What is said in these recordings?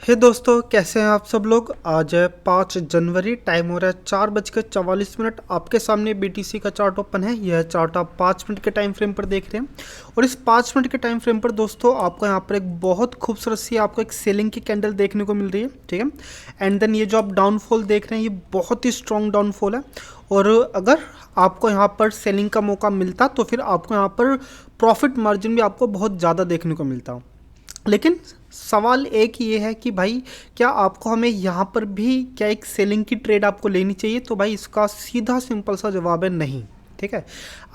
हे दोस्तों, कैसे हैं आप सब लोग। आज है 5 जनवरी, टाइम हो रहा है 4:44। आपके सामने बीटीसी का चार्ट ओपन है। यह चार्ट आप 5 मिनट के टाइम फ्रेम पर देख रहे हैं। और इस 5 मिनट के टाइम फ्रेम पर दोस्तों आपको यहाँ पर एक बहुत खूबसूरत सी आपको एक सेलिंग की कैंडल देखने को मिल रही है, ठीक है। एंड देन ये जो आप डाउनफॉल देख रहे हैं ये बहुत ही स्ट्रॉन्ग डाउनफॉल है। और अगर आपको यहाँ पर सेलिंग का मौका मिलता तो फिर आपको यहाँ पर प्रॉफिट मार्जिन भी आपको बहुत ज़्यादा देखने को मिलता। लेकिन सवाल एक ये है कि भाई क्या आपको हमें यहाँ पर भी क्या एक सेलिंग की ट्रेड आपको लेनी चाहिए, तो भाई इसका सीधा सिंपल सा जवाब है नहीं। ठीक है,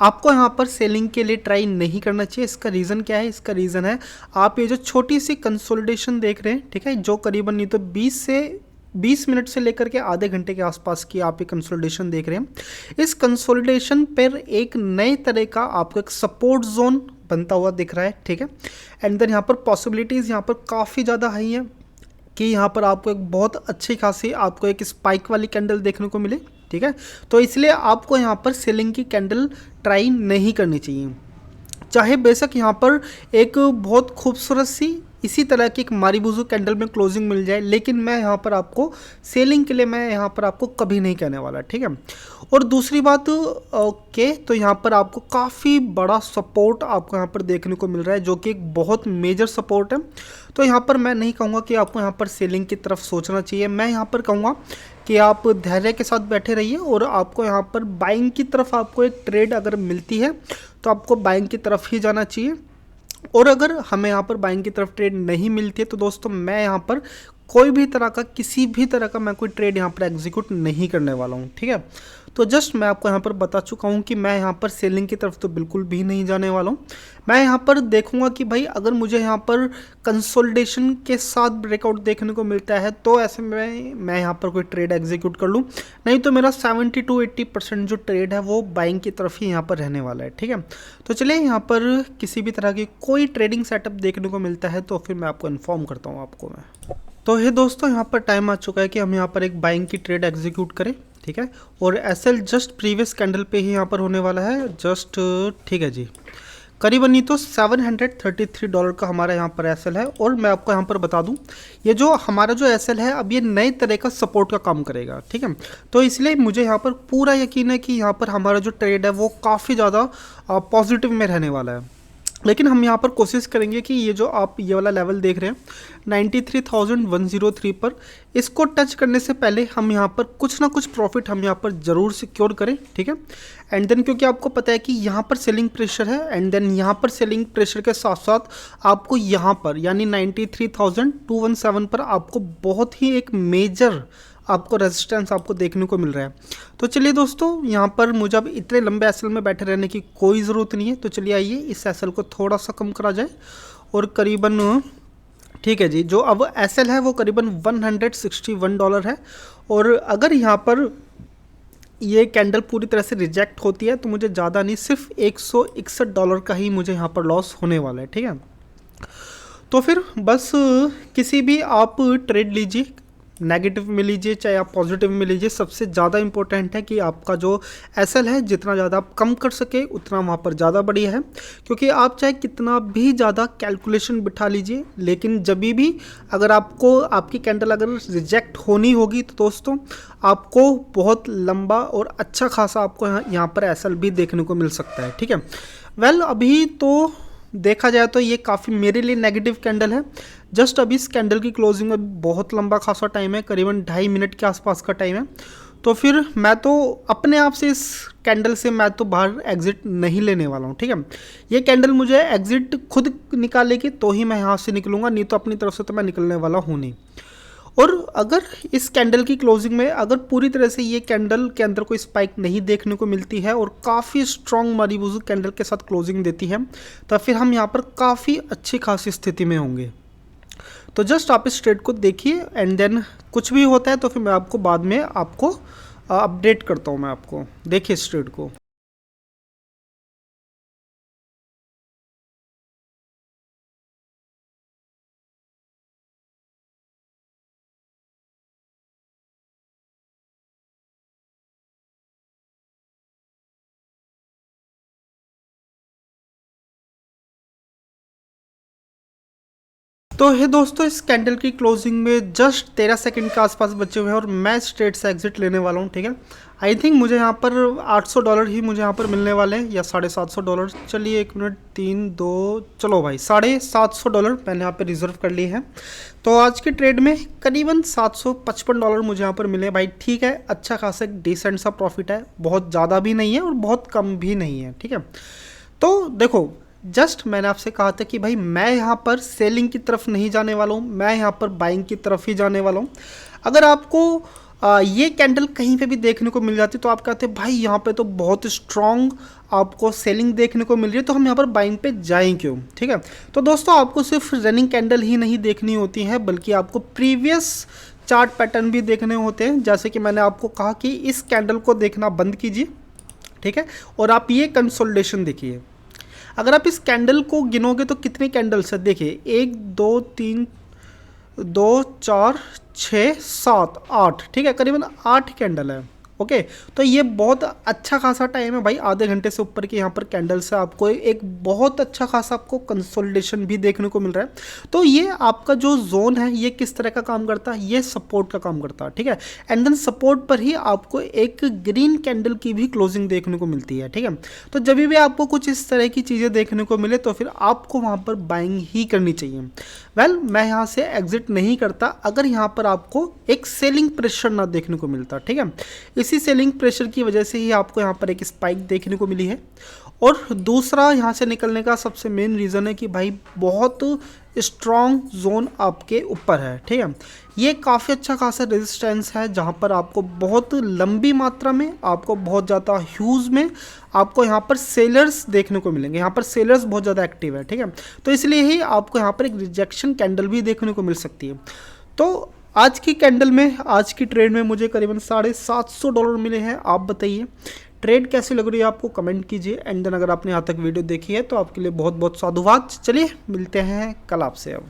आपको यहाँ पर सेलिंग के लिए ट्राई नहीं करना चाहिए। इसका रीज़न क्या है? इसका रीज़न है आप ये जो छोटी सी कंसोलिडेशन देख रहे हैं, ठीक है, जो करीबन नहीं तो 20 मिनट से लेकर के आधे घंटे के आसपास की आप ये कंसोलिडेशन देख रहे हैं। इस कंसोलिडेशन पर एक नए तरह का आपको एक सपोर्ट जोन बनता हुआ दिख रहा है, ठीक है। एंड देन यहाँ पर पॉसिबिलिटीज़ यहाँ पर काफ़ी ज़्यादा हाई है कि यहाँ पर आपको एक बहुत अच्छी खासी आपको एक स्पाइक वाली कैंडल देखने को मिले, ठीक है। तो इसलिए आपको यहाँ पर सेलिंग की कैंडल ट्राई नहीं करनी चाहिए। चाहे बेशक यहाँ पर एक बहुत खूबसूरत सी इसी तरह की एक मारीबुजू कैंडल में क्लोजिंग मिल जाए, लेकिन मैं यहाँ पर आपको सेलिंग के लिए मैं यहाँ पर आपको कभी नहीं कहने वाला, ठीक है। और दूसरी बात, ओके, तो यहाँ पर आपको काफ़ी बड़ा सपोर्ट आपको यहाँ पर देखने को मिल रहा है, जो कि एक बहुत मेजर सपोर्ट है। तो यहाँ पर मैं नहीं कहूँगा कि आपको यहाँ पर सेलिंग की तरफ सोचना चाहिए। मैं यहाँ पर कहूँगा कि आप धैर्य के साथ बैठे रहिए और आपको यहाँ पर बाइंग की तरफ आपको एक ट्रेड अगर मिलती है तो आपको बाइंग की तरफ ही जाना चाहिए। और अगर हमें यहाँ पर बाइंग की तरफ ट्रेड नहीं मिलती है तो दोस्तों मैं यहाँ पर कोई भी तरह का किसी भी तरह का मैं कोई ट्रेड यहाँ पर एग्जीक्यूट नहीं करने वाला हूँ, ठीक है। तो जस्ट मैं आपको यहाँ पर बता चुका हूँ कि मैं यहाँ पर सेलिंग की तरफ तो बिल्कुल भी नहीं जाने वाला हूँ। मैं यहाँ पर देखूंगा कि भाई अगर मुझे यहाँ पर कंसोलिडेशन के साथ ब्रेकआउट देखने को मिलता है तो ऐसे में मैं यहाँ पर कोई ट्रेड एग्जीक्यूट कर लूँ, नहीं तो मेरा 70 to 80% जो ट्रेड है वो बाइंग की तरफ ही यहाँ पर रहने वाला है, ठीक है। तो चलिए यहाँ पर किसी भी तरह की कोई ट्रेडिंग सेटअप देखने को मिलता है तो फिर मैं आपको इन्फॉर्म करता हूँ आपको मैं। तो ये दोस्तों यहाँ पर टाइम आ चुका है कि हम यहाँ पर एक बाइंग की ट्रेड एग्जीक्यूट करें, ठीक है। और एसएल जस्ट प्रीवियस कैंडल पे ही यहाँ पर होने वाला है, जस्ट ठीक है जी। करीबन नहीं तो $733 का हमारा यहाँ पर एसएल है। और मैं आपको यहाँ पर बता दूँ ये जो हमारा जो एसएल है अब ये नए तरह का सपोर्ट का काम करेगा, ठीक है। तो इसलिए मुझे यहाँ पर पूरा यकीन है कि यहाँ पर हमारा जो ट्रेड है वो काफ़ी ज़्यादा पॉजिटिव में रहने वाला है। लेकिन हम यहाँ पर कोशिश करेंगे कि ये जो आप ये वाला लेवल देख रहे हैं 93,103 पर, इसको टच करने से पहले हम यहाँ पर कुछ ना कुछ प्रॉफिट हम यहाँ पर ज़रूर सिक्योर करें, ठीक है। एंड देन क्योंकि आपको पता है कि यहाँ पर सेलिंग प्रेशर है, एंड देन यहाँ पर सेलिंग प्रेशर के साथ साथ आपको यहाँ पर यानी 93,217 पर आपको बहुत ही एक मेजर आपको रेजिस्टेंस आपको देखने को मिल रहा है। तो चलिए दोस्तों यहाँ पर मुझे अब इतने लंबे एसएल में बैठे रहने की कोई ज़रूरत नहीं है। तो चलिए आइए इस एसएल को थोड़ा सा कम करा जाए और करीबन ठीक है जी, जो अब एसएल है वो करीबन $161 है। और अगर यहाँ पर ये कैंडल पूरी तरह से रिजेक्ट होती है तो मुझे ज़्यादा नहीं, सिर्फ $161 का ही मुझे यहाँ पर लॉस होने वाला है, ठीक है। तो फिर बस किसी भी आप ट्रेड लीजिए, नेगेटिव में लीजिए चाहे आप पॉजिटिव में लीजिए, सबसे ज़्यादा इंपॉर्टेंट है कि आपका जो एसएल है जितना ज़्यादा आप कम कर सके उतना वहाँ पर ज़्यादा बढ़िया है। क्योंकि आप चाहे कितना भी ज़्यादा कैलकुलेशन बिठा लीजिए, लेकिन जब भी अगर आपको आपकी कैंडल अगर रिजेक्ट होनी होगी तो दोस्तों आपको बहुत लंबा और अच्छा खासा आपको यहाँ पर एसएल भी देखने को मिल सकता है, ठीक है। वेल अभी तो देखा जाए तो ये काफ़ी मेरे लिए नेगेटिव कैंडल है। जस्ट अभी इस कैंडल की क्लोजिंग में बहुत लंबा खासा टाइम है, करीबन 2.5 मिनट के आसपास का टाइम है। तो फिर मैं तो अपने आप से इस कैंडल से मैं तो बाहर एग्जिट नहीं लेने वाला हूँ, ठीक है। ये कैंडल मुझे एग्जिट खुद निकालेगी तो ही मैं यहाँ से निकलूँगा, नहीं तो अपनी तरफ से तो मैं निकलने वाला हूँ नहीं। और अगर इस कैंडल की क्लोजिंग में अगर पूरी तरह से ये कैंडल के अंदर कोई स्पाइक नहीं देखने को मिलती है और काफ़ी स्ट्रॉन्ग मारीबुजू कैंडल के साथ क्लोजिंग देती है तो फिर हम यहाँ पर काफ़ी अच्छी खासी स्थिति में होंगे। तो जस्ट आप इस ट्रेड को देखिए एंड देन कुछ भी होता है तो फिर मैं आपको बाद में आपको अपडेट करता हूँ। मैं आपको देखिए इस ट्रेड को। तो है दोस्तों, इस कैंडल की क्लोजिंग में जस्ट 13 सेकंड के आसपास बचे हुए हैं और मैं स्ट्रेट से एग्जिट लेने वाला हूँ। ठीक है, आई थिंक मुझे यहाँ पर $800 ही मुझे यहाँ पर मिलने वाले हैं या $750। चलिए 1 मिनट 3 2 चलो भाई $750 मैंने यहाँ पर रिजर्व कर लिए हैं। तो आज के ट्रेड में करीबन $755 मुझे यहाँ पर मिले भाई। ठीक है, अच्छा खासा एक डिसेंट सा प्रॉफिट है, बहुत ज़्यादा भी नहीं है और बहुत कम भी नहीं है। ठीक है, तो देखो जस्ट मैंने आपसे कहा था कि भाई मैं यहाँ पर सेलिंग की तरफ नहीं जाने वाला हूँ, मैं यहाँ पर बाइंग की तरफ ही जाने वाला हूँ। अगर आपको ये कैंडल कहीं पे भी देखने को मिल जाती तो आप कहते भाई यहाँ पे तो बहुत स्ट्रॉन्ग आपको सेलिंग देखने को मिल रही है, तो हम यहाँ पर बाइंग पे जाएं क्यों। ठीक है, तो दोस्तों आपको सिर्फ रनिंग कैंडल ही नहीं देखनी होती है, बल्कि आपको प्रीवियस चार्ट पैटर्न भी देखने होते हैं। जैसे कि मैंने आपको कहा कि इस कैंडल को देखना बंद कीजिए, ठीक है, और आप ये कंसोलिडेशन देखिए। अगर आप इस कैंडल को गिनोगे तो कितने कैंडल्स है, देखिए 1 2 3 2 4 6 7 8, ठीक है, करीबन 8 कैंडल है। ओके, तो ये बहुत अच्छा खासा टाइम है भाई, आधे घंटे से ऊपर के यहाँ पर कैंडल से आपको एक बहुत अच्छा खासा आपको कंसोलिडेशन भी देखने को मिल रहा है। तो ये आपका जो जोन है ये किस तरह का काम करता है, ये सपोर्ट का काम करता है। ठीक है, एंड देन सपोर्ट पर ही आपको एक ग्रीन कैंडल की भी क्लोजिंग देखने को मिलती है। ठीक है, तो जब भी आपको कुछ इस तरह की चीज़ें देखने को मिले तो फिर आपको वहाँ पर बाइंग ही करनी चाहिए। वेल, मैं यहाँ से एग्जिट नहीं करता अगर यहाँ पर आपको एक सेलिंग प्रेशर ना देखने को मिलता। ठीक है, इसी सेलिंग प्रेशर की वजह से ही आपको यहाँ पर एक स्पाइक देखने को मिली है। और दूसरा यहाँ से निकलने का सबसे मेन रीज़न है कि भाई बहुत स्ट्रॉन्ग जोन आपके ऊपर है। ठीक है, ये काफ़ी अच्छा खासा रेजिस्टेंस है जहाँ पर आपको बहुत लंबी मात्रा में, आपको बहुत ज़्यादा ह्यूज में आपको यहाँ पर सेलर्स देखने को मिलेंगे। यहाँ पर सेलर्स बहुत ज़्यादा एक्टिव है। ठीक है, तो इसलिए ही आपको यहाँ पर एक रिजेक्शन कैंडल भी देखने को मिल सकती है। तो आज की कैंडल में, आज की ट्रेड में मुझे करीबन $750 मिले हैं। आप बताइए ट्रेड कैसी लग रही है आपको, कमेंट कीजिए। एंड देन अगर आपने यहाँ तक वीडियो देखी है तो आपके लिए बहुत बहुत साधुवाद। चलिए मिलते हैं कल आपसे अब।